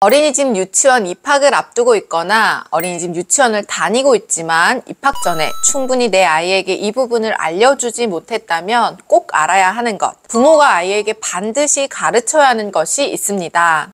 어린이집 유치원 입학을 앞두고 있거나 어린이집 유치원을 다니고 있지만 입학 전에 충분히 내 아이에게 이 부분을 알려주지 못했다면 꼭 알아야 하는 것, 부모가 아이에게 반드시 가르쳐야 하는 것이 있습니다.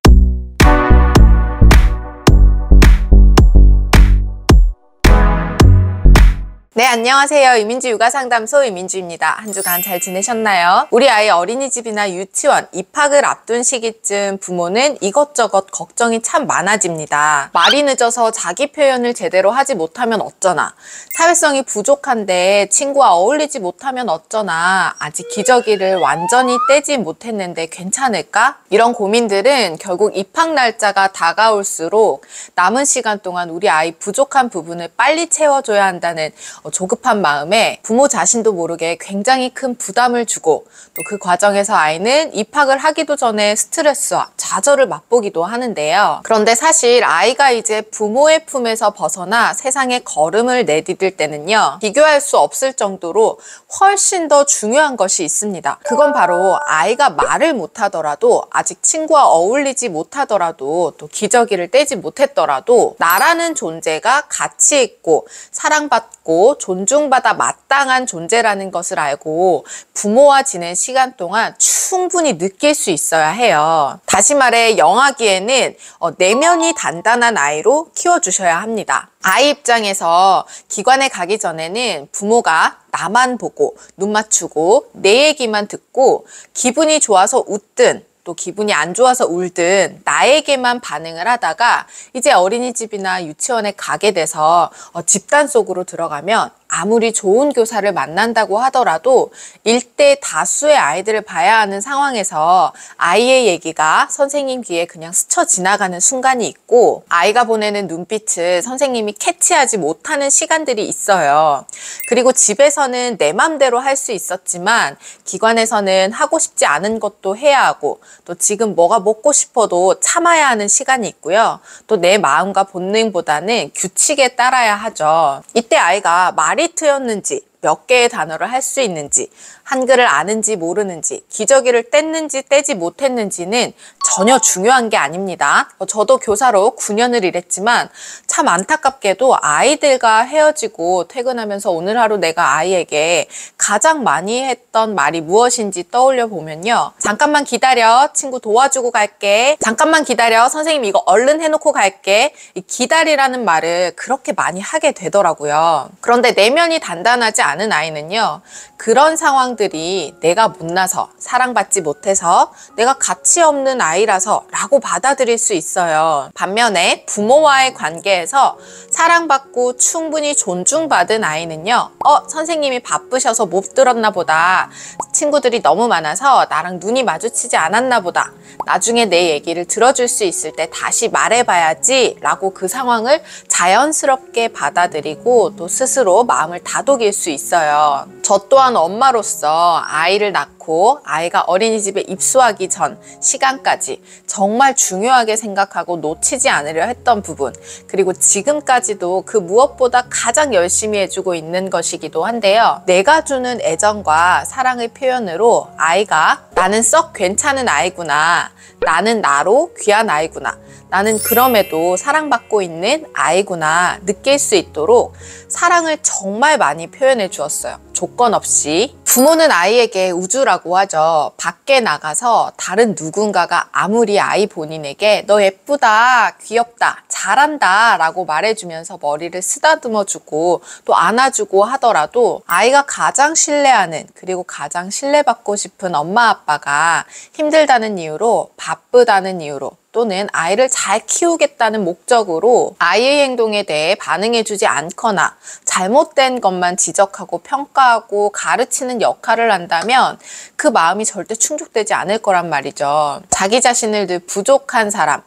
네, 안녕하세요. 이민주 육아상담소 이민주입니다. 한 주간 잘 지내셨나요? 우리 아이 어린이집이나 유치원 입학을 앞둔 시기쯤 부모는 이것저것 걱정이 참 많아집니다. 말이 늦어서 자기 표현을 제대로 하지 못하면 어쩌나, 사회성이 부족한데 친구와 어울리지 못하면 어쩌나, 아직 기저귀를 완전히 떼지 못했는데 괜찮을까? 이런 고민들은 결국 입학 날짜가 다가올수록 남은 시간 동안 우리 아이 부족한 부분을 빨리 채워줘야 한다는 조급한 마음에 부모 자신도 모르게 굉장히 큰 부담을 주고, 또 그 과정에서 아이는 입학을 하기도 전에 스트레스와 좌절을 맛보기도 하는데요. 그런데 사실 아이가 이제 부모의 품에서 벗어나 세상에 걸음을 내디딜 때는요, 비교할 수 없을 정도로 훨씬 더 중요한 것이 있습니다. 그건 바로 아이가 말을 못하더라도, 아직 친구와 어울리지 못하더라도, 또 기저귀를 떼지 못했더라도 나라는 존재가 가치 있고 사랑받고 존중받아 마땅한 존재라는 것을 알고 부모와 지낸 시간 동안 충분히 느낄 수 있어야 해요. 다시 말해 영아기에는 내면이 단단한 아이로 키워주셔야 합니다. 아이 입장에서 기관에 가기 전에는 부모가 나만 보고 눈 맞추고 내 얘기만 듣고 기분이 좋아서 웃든 또 기분이 안 좋아서 울든 나에게만 반응을 하다가 이제 어린이집이나 유치원에 가게 돼서 집단 속으로 들어가면 아무리 좋은 교사를 만난다고 하더라도 일대 다수의 아이들을 봐야 하는 상황에서 아이의 얘기가 선생님 귀에 그냥 스쳐 지나가는 순간이 있고, 아이가 보내는 눈빛을 선생님이 캐치하지 못하는 시간들이 있어요. 그리고 집에서는 내 맘대로 할 수 있었지만 기관에서는 하고 싶지 않은 것도 해야 하고, 또 지금 뭐가 먹고 싶어도 참아야 하는 시간이 있고요. 또 내 마음과 본능보다는 규칙에 따라야 하죠. 이때 아이가 말이 트였는지, 몇 개의 단어를 할 수 있는지, 한글을 아는지 모르는지, 기저귀를 뗐는지 떼지 못했는지는 전혀 중요한 게 아닙니다. 저도 교사로 9년을 일했지만 참 안타깝게도 아이들과 헤어지고 퇴근하면서 오늘 하루 내가 아이에게 가장 많이 했던 말이 무엇인지 떠올려 보면요, 잠깐만 기다려, 친구 도와주고 갈게, 잠깐만 기다려, 선생님 이거 얼른 해놓고 갈게, 이 기다리라는 말을 그렇게 많이 하게 되더라고요. 그런데 내면이 단단하지 않은 아이는요, 그런 상황들이 내가 못나서, 사랑받지 못해서, 내가 가치 없는 아이라서 라고 받아들일 수 있어요. 반면에 부모와의 관계에서 사랑받고 충분히 존중받은 아이는요, 선생님이 바쁘셔서 못 들었나 보다, 친구들이 너무 많아서 나랑 눈이 마주치지 않았나 보다, 나중에 내 얘기를 들어줄 수 있을 때 다시 말해봐야지 라고 그 상황을 자연스럽게 받아들이고 또 스스로 마음을 다독일 수 있어요. 저 또한 엄마로서 아이를 낳고 아이가 어린이집에 입소하기 전 시간까지 정말 중요하게 생각하고 놓치지 않으려 했던 부분, 그리고 지금까지도 그 무엇보다 가장 열심히 해주고 있는 것이기도 한데요. 내가 주는 애정과 사랑의 표현으로 아이가 나는 썩 괜찮은 아이구나, 나는 나로 귀한 아이구나, 나는 그럼에도 사랑받고 있는 아이구나 느낄 수 있도록 사랑을 정말 많이 표현해 주었어요. 조건 없이. 부모는 아이에게 우주라고 하죠. 밖에 나가서 다른 누군가가 아무리 아이 본인에게 너 예쁘다, 귀엽다, 잘한다 라고 말해주면서 머리를 쓰다듬어 주고 또 안아주고 하더라도, 아이가 가장 신뢰하는, 그리고 가장 신뢰받고 싶은 엄마 아빠가 힘들다는 이유로, 바쁘다는 이유로, 또는 아이를 잘 키우겠다는 목적으로 아이의 행동에 대해 반응해주지 않거나 잘못된 것만 지적하고 평가하고 가르치는 역할을 한다면 그 마음이 절대 충족되지 않을 거란 말이죠. 자기 자신을 늘 부족한 사람,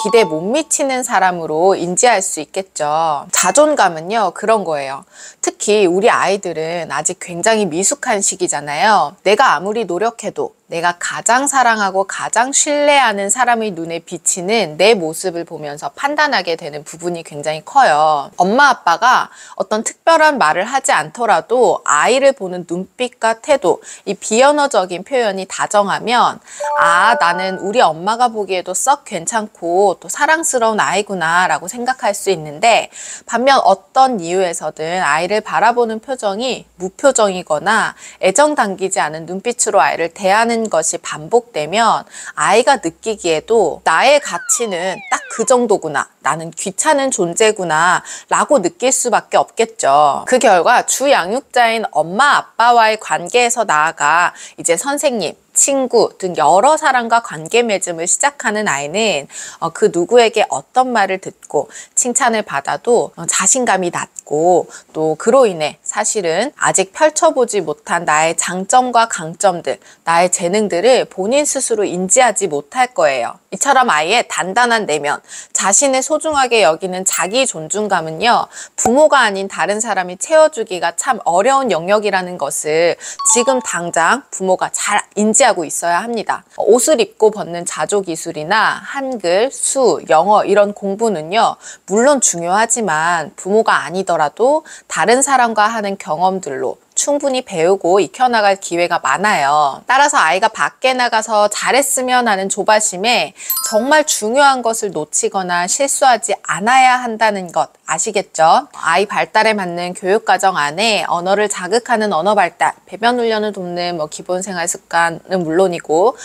기대에 못 미치는 사람으로 인지할 수 있겠죠. 자존감은요, 그런 거예요. 특히 우리 아이들은 아직 굉장히 미숙한 시기잖아요. 내가 아무리 노력해도 내가 가장 사랑하고 가장 신뢰하는 사람의 눈에 비치는 내 모습을 보면서 판단하게 되는 부분이 굉장히 커요. 엄마 아빠가 어떤 특별한 말을 하지 않더라도 아이를 보는 눈빛과 태도, 이 비언어적인 표현이 다정하면 아, 나는 우리 엄마가 보기에도 썩 괜찮고 또 사랑스러운 아이구나 라고 생각할 수 있는데, 반면 어떤 이유에서든 아이를 바라보는 표정이 무표정이거나 애정 담기지 않은 눈빛으로 아이를 대하는 것이 반복되면 아이가 느끼기에도 나의 가치는 딱 그 정도구나, 나는 귀찮은 존재구나 라고 느낄 수밖에 없겠죠. 그 결과 주 양육자인 엄마 아빠와의 관계에서 나아가 이제 선생님, 친구 등 여러 사람과 관계 맺음을 시작하는 아이는 그 누구에게 어떤 말을 듣고 칭찬을 받아도 자신감이 낮고, 또 그로 인해 사실은 아직 펼쳐보지 못한 나의 장점과 강점들, 나의 재능들을 본인 스스로 인지하지 못할 거예요. 이처럼 아이의 단단한 내면, 자신을 소중하게 여기는 자기 존중감은요, 부모가 아닌 다른 사람이 채워주기가 참 어려운 영역이라는 것을 지금 당장 부모가 잘 인지하고 있어야 합니다. 옷을 입고 벗는 자조 기술이나 한글, 수, 영어 이런 공부는요, 물론 중요하지만 부모가 아니더라도 다른 사람과 하는 경험들로 충분히 배우고 익혀나갈 기회가 많아요. 따라서 아이가 밖에 나가서 잘했으면 하는 조바심에 정말 중요한 것을 놓치거나 실수하지 않아야 한다는 것 아시겠죠? 아이 발달에 맞는 교육과정 안에 언어를 자극하는 언어 발달, 배변 훈련을 돕는 기본 생활 습관은 물론이고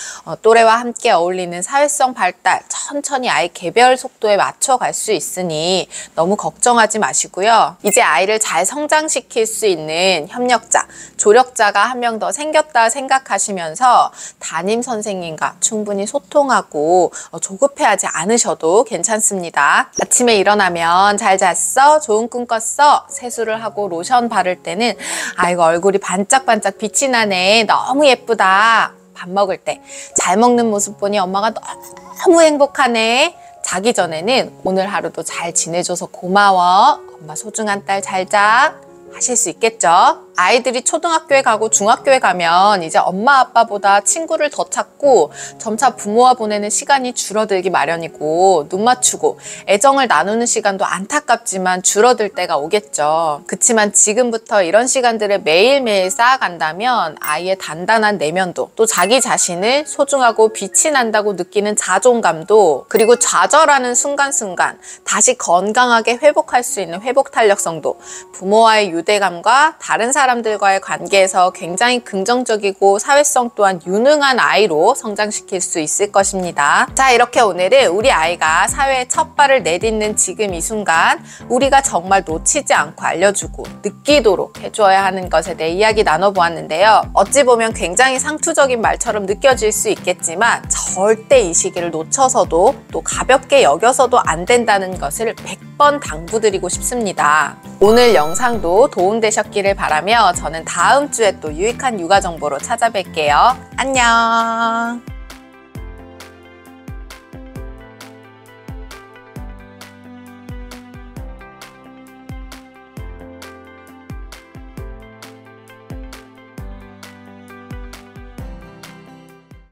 또래와 함께 어울리는 사회성 발달, 천천히 아이 개별 속도에 맞춰갈 수 있으니 너무 걱정하지 마시고요. 이제 아이를 잘 성장시킬 수 있는 협력자, 조력자가 한 명 더 생겼다 생각하시면서 담임 선생님과 충분히 소통하고 조급해하지 않으셔도 괜찮습니다. 아침에 일어나면 잘 잤어? 좋은 꿈 꿨어? 세수를 하고 로션 바를 때는 아이고 얼굴이 반짝반짝 빛이 나네, 너무 예쁘다. 밥 먹을 때 잘 먹는 모습 보니 엄마가 너무 행복하네. 자기 전에는 오늘 하루도 잘 지내줘서 고마워, 엄마 소중한 딸 잘 자 하실 수 있겠죠? 아이들이 초등학교에 가고 중학교에 가면 이제 엄마 아빠보다 친구를 더 찾고 점차 부모와 보내는 시간이 줄어들기 마련이고, 눈 맞추고 애정을 나누는 시간도 안타깝지만 줄어들 때가 오겠죠. 그치만 지금부터 이런 시간들을 매일매일 쌓아간다면 아이의 단단한 내면도, 또 자기 자신을 소중하고 빛이 난다고 느끼는 자존감도, 그리고 좌절하는 순간순간 다시 건강하게 회복할 수 있는 회복 탄력성도, 부모와의 유대감과 다른 사람들과의 관계에서 굉장히 긍정적이고 사회성 또한 유능한 아이로 성장시킬 수 있을 것입니다. 자, 이렇게 오늘은 우리 아이가 사회에 첫 발을 내딛는 지금 이 순간 우리가 정말 놓치지 않고 알려주고 느끼도록 해주어야 하는 것에 대해 이야기 나눠보았는데요. 어찌 보면 굉장히 상투적인 말처럼 느껴질 수 있겠지만 절대 이 시기를 놓쳐서도 또 가볍게 여겨서도 안 된다는 것을 100번 당부드리고 싶습니다. 오늘 영상도 도움되셨기를 바라며 저는 다음 주에 또 유익한 육아 정보로 찾아뵐게요. 안녕.